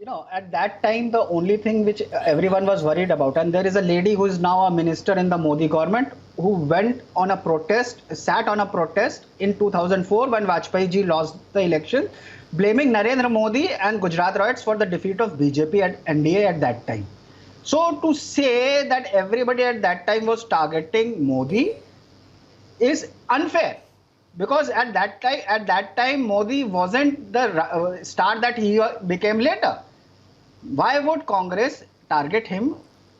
At that time, the only thing which everyone was worried about, and there is a lady who is now a minister in the Modi government who went on a protest, sat on a protest in 2004 when Vajpayee ji lost the election, blaming Narendra Modi and Gujarat riots for the defeat of BJP and NDA at that time. So to say that everybody at that time was targeting Modi is unfair. Because at that time, Modi wasn't the star that he became later. Why would Congress target him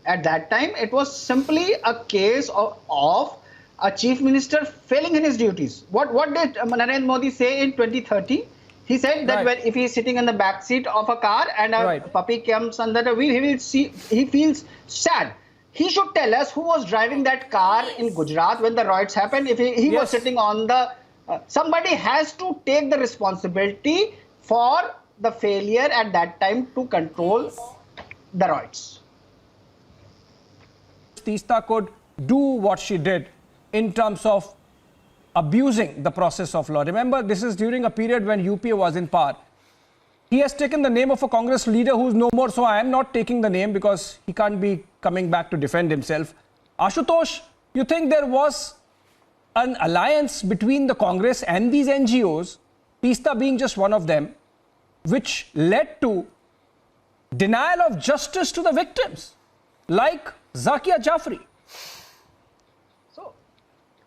at that time? It was simply a case of a chief minister failing in his duties. What did Narendra Modi say in 2013? He said that if he is sitting in the back seat of a car and a puppy comes under the wheel, he feels sad. He should tell us who was driving that car in Gujarat when the riots happened. If he was sitting on the somebody has to take the responsibility for the failure at that time to control the riots. Teesta could do what she did in terms of abusing the process of law. Remember, this is during a period when UPA was in power. He has taken the name of a Congress leader who is no more, so I am not taking the name because he can't be coming back to defend himself. Ashutosh, you think there was an alliance between the Congress and these NGOs, Teesta being just one of them, which led to denial of justice to the victims, like Zakia Jafri? So,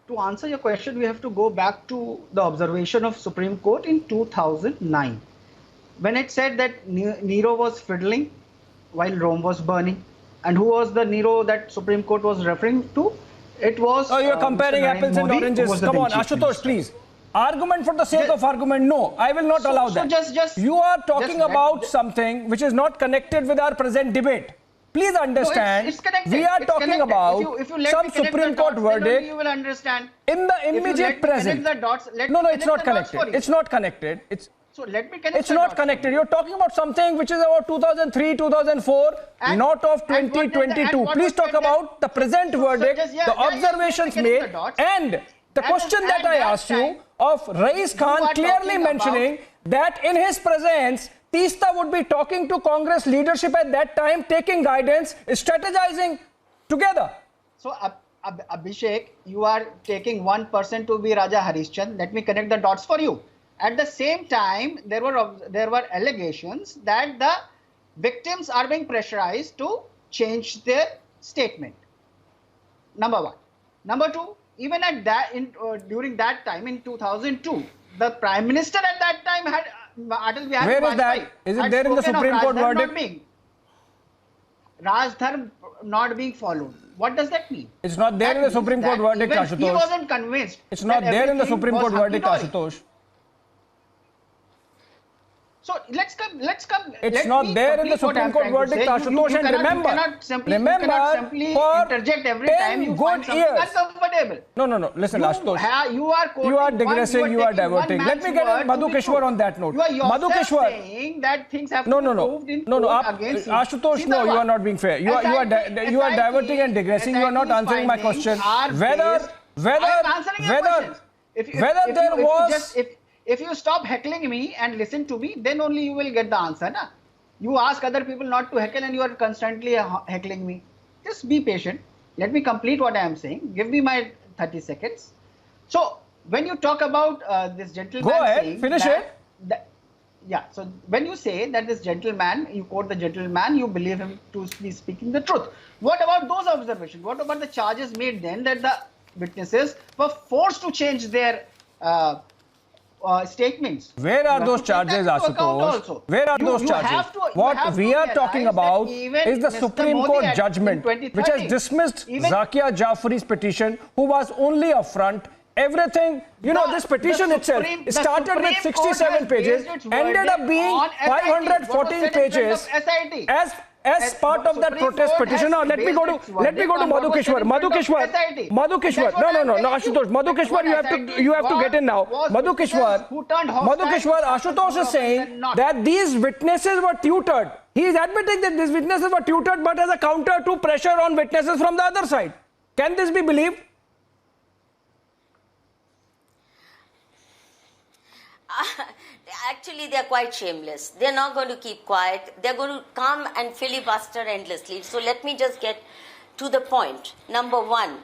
to answer your question, we have to go back to the observation of Supreme Court in 2009, when it said that Nero was fiddling while Rome was burning. And who was the Nero that Supreme Court was referring to? It was... Oh, you are comparing apples and oranges. Come on, Ashutosh, please. Argument for the sake of argument. No, I will not allow that. You are talking about something which is not connected with our present debate. Please understand, we are talking about some Supreme Court verdict. You will understand. In the immediate present. No, it's not connected. It's not connected. So let me connect. It's not connected. You're talking about something which is about 2003, 2004, not of 2022. Please talk about the present verdict, the observations made, and the question that I asked you of Rais Khan clearly mentioning that in his presence, Teesta would be talking to Congress leadership at that time, taking guidance, strategizing together. So, Abhishek, you are taking one person to be Raja Harishchand. Let me connect the dots for you. At the same time, there were allegations that the victims are being pressurized to change their statement. Number one. Number two, even at that during that time in 2002, the Prime Minister at that time had Atal Bihari Vajpayee. Where is that? Is it there in the Supreme Court verdict? Rajdharm not being followed. What does that mean? It's not there in the Supreme Court verdict, Ashutosh. He wasn't convinced. It's not there in the Supreme Court verdict, Ashutosh. So let's come. It's not there in the Supreme Court verdict, Ashutosh. And remember, for interject every time you find something uncomfortable. No. Listen, Ashutosh. You are digressing. You are diverting. Let me get Madhu Kishwar on that note. Madhu Kishwar saying that things have no. Ashutosh, no, you are not being fair. You are diverting and digressing. You are not answering my question. Whether there was. If you stop heckling me and listen to me, then only you will get the answer. Na? You ask other people not to heckle and you are constantly heckling me. Just be patient. Let me complete what I am saying. Give me my 30 seconds. So, when you talk about this gentleman... Go ahead, finish it. So when you say that this gentleman, you quote the gentleman, you believe him to be speaking the truth. What about those observations? What about the charges made then that the witnesses were forced to change their... statements. Where are those charges, Ashutosh? Where are those charges? What we are talking about is the Supreme Court judgment which has dismissed Zakia Jafri's petition, who was only a front. Everything, this petition itself started with 67 pages, ended up being 514 pages as part of that protest petition. Now let me go to Madhu Kishwar. Madhu Kishwar. No, Ashutosh. Madhu Kishwar, you have to get in now. Madhu Kishwar, Ashutosh is saying that these witnesses were tutored. He is admitting that these witnesses were tutored, but as a counter to pressure on witnesses from the other side. Can this be believed? Actually, they're quite shameless. They're not going to keep quiet. They're going to come and filibuster endlessly. So let me just get to the point. Number one,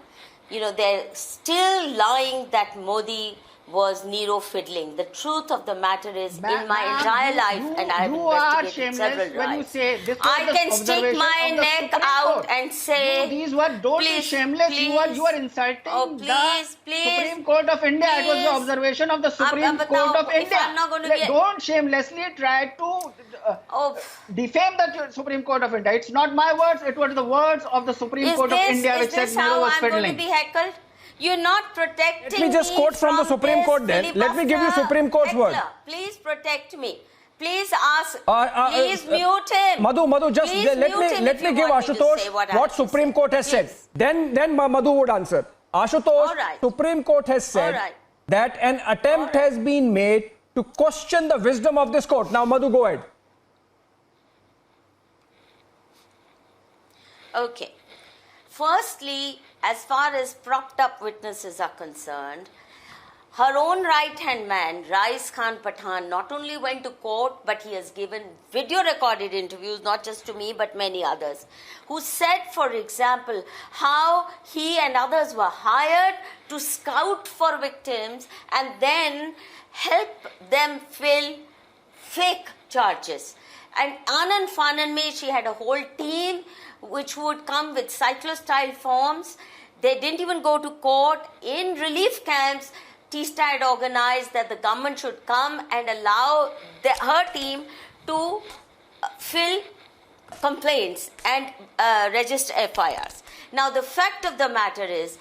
they're still lying that Modi was Nero fiddling. The truth of the matter is, in my entire life, and I have investigated several rights, I can stick my neck out and say, these were totally shameless. Please, you are insulting the Supreme Court of India. It was the observation of the Supreme Court of India. Don't shamelessly try to defame the Supreme Court of India. It's not my words. It was the words of the Supreme Court of India which said Nero was fiddling. I'm going to be heckled? You're not protecting me. Let me just quote from the Supreme Court then. Let me give you Supreme Court's word. Please protect me. Please ask. Please mute him. Madhu, just let me give Ashutosh what Supreme Court has said. Then Madhu would answer. Ashutosh, Supreme Court has said that an attempt has been made to question the wisdom of this court. Now, Madhu, go ahead. Okay. Firstly, as far as propped up witnesses are concerned, her own right-hand man, Rais Khan Pathan, not only went to court, but he has given video-recorded interviews, not just to me, but many others, who said, for example, how he and others were hired to scout for victims and then help them fill fake charges. And Anand Fananme, she had a whole team which would come with cyclo-style forms. They didn't even go to court. In relief camps, Teesta had organized that the government should come and allow her team to fill complaints and register FIRs. Now, the fact of the matter is,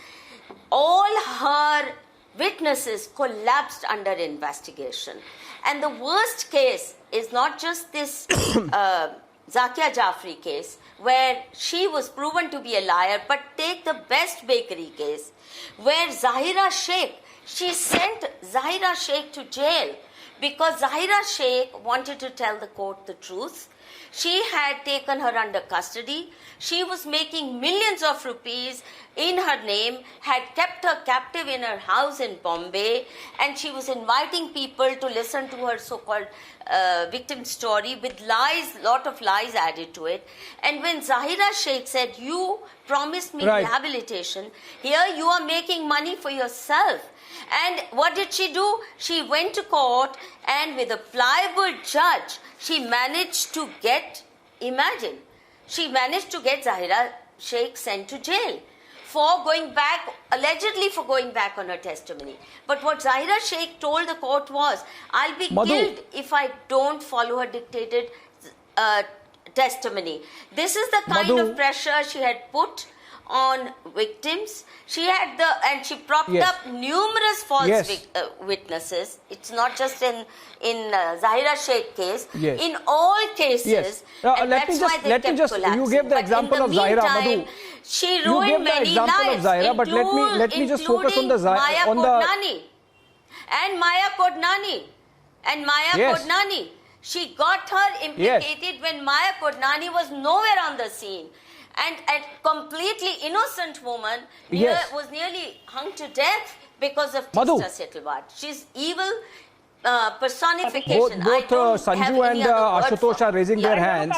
all her witnesses collapsed under investigation. And the worst case is not just this Zakia Jafri case, where she was proven to be a liar, but take the best bakery case, where Zahira Sheikh, she sent Zahira Sheikh to jail because Zahira Sheikh wanted to tell the court the truth. She had taken her under custody. She was making millions of rupees in her name, had kept her captive in her house in Bombay, and she was inviting people to listen to her so-called victim story with lies, lot of lies added to it. And when Zahira Sheikh said, you promised me rehabilitation, here you are making money for yourself. And what did she do? She went to court, and with a pliable judge, she managed to get, imagine, she managed to get Zahira Sheikh sent to jail for going back, allegedly for going back on her testimony. But what Zahira Sheikh told the court was, I'll be killed if I don't follow her dictated testimony. This is the kind of pressure she had put on victims. She had and she propped up numerous false witnesses. It's not just in Zahira Sheikh case. In all cases, and that's why they kept collapsing. You gave the example of Zahira, Madhu. She ruined many lives, but let me just focus on the Maya Kodnani and Maya Kodnani and Maya Kodnani. She got her implicated when Maya Kodnani was nowhere on the scene. And a completely innocent woman was nearly hung to death because of Teesta Seetalwad. She's evil personification. Both Sanju and Ashutosh are raising their hands.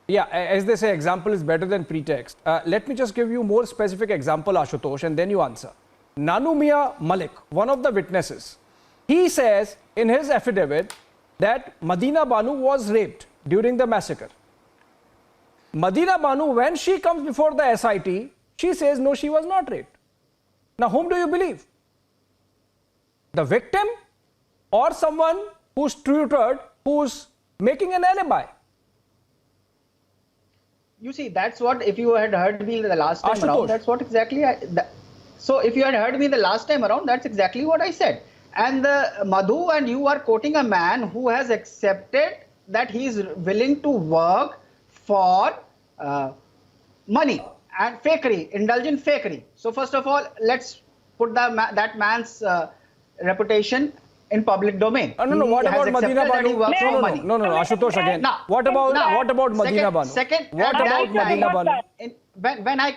Yeah, as they say, example is better than pretext. Let me just give you more specific example, Ashutosh, and then you answer. Nanu Mia Malik, one of the witnesses, he says in his affidavit that Madina Banu was raped during the massacre. Madina Banu, when she comes before the SIT, she says, no, she was not raped. Now, whom do you believe? The victim or someone who's tutored, who's making an alibi? You see, that's what, if you had heard me the last time around, that's what exactly so if you had heard me the last time around, that's exactly what I said. And Madhu and you are quoting a man who has accepted that he is willing to work for money and fakery, indulge in fakery. So first of all, let's put that man's reputation in public domain. No, what about Madina Banu? No, Ashutosh again. What about Madina Banu? What about Madina Banu? When I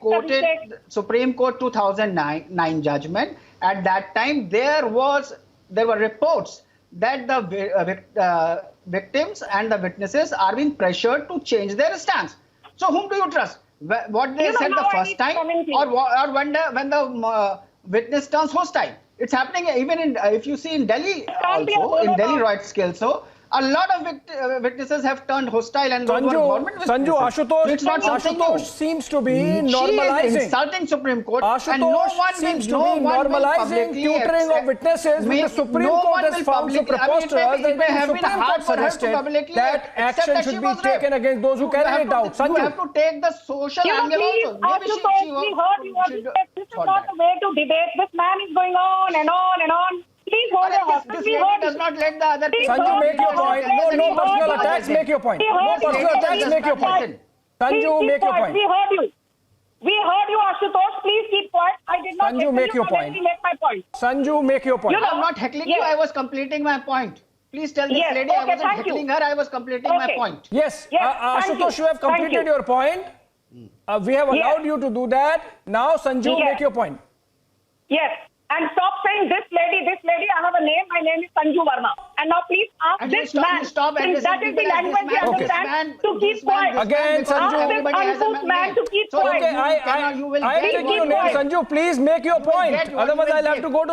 quoted Supreme Court 2009 judgment, at that time there was there were reports that the victims and the witnesses are being pressured to change their stance. So whom do you trust? What they said the first time, or when the witness turns hostile? It's happening even in, if you see in Delhi also, in Delhi riots also, a lot of witnesses have turned hostile and government. Sanju, Ashutosh seems to be normalizing. She is insulting Supreme Court. Ashutosh and no one seems to be normalizing tutoring of witnesses. The Supreme Court has found so preposterous that the Supreme Court suggested that action should be taken against those who carry it out. Sanju, you have to take the social angle also. Maybe we heard you. This is not the way to debate. This man is going on and on and on. Please hold on. This lady does not let the other people. Sanju, make your point. No personal attacks, make your point. No personal attacks, make your point. Sanju, make your point. We heard you. We heard you, Ashutosh. Please keep quiet. I did not Sanju, make your point. Make my point. Sanju, make your point. I'm not heckling you. I was completing my point. Please tell this lady I wasn't heckling her. I was completing my point. Yes, Ashutosh, you have completed your point. We have allowed you to do that. Now, Sanju, make your point. Yes. And stop saying this lady. I have a name. My name is Sanju Verma. And now please ask this man. That is the language he understands to keep quiet. Again, Sanju. Ask this uncouth man to keep quiet. Okay, I take your name, Sanju. Please make your point. Otherwise, I'll have to go to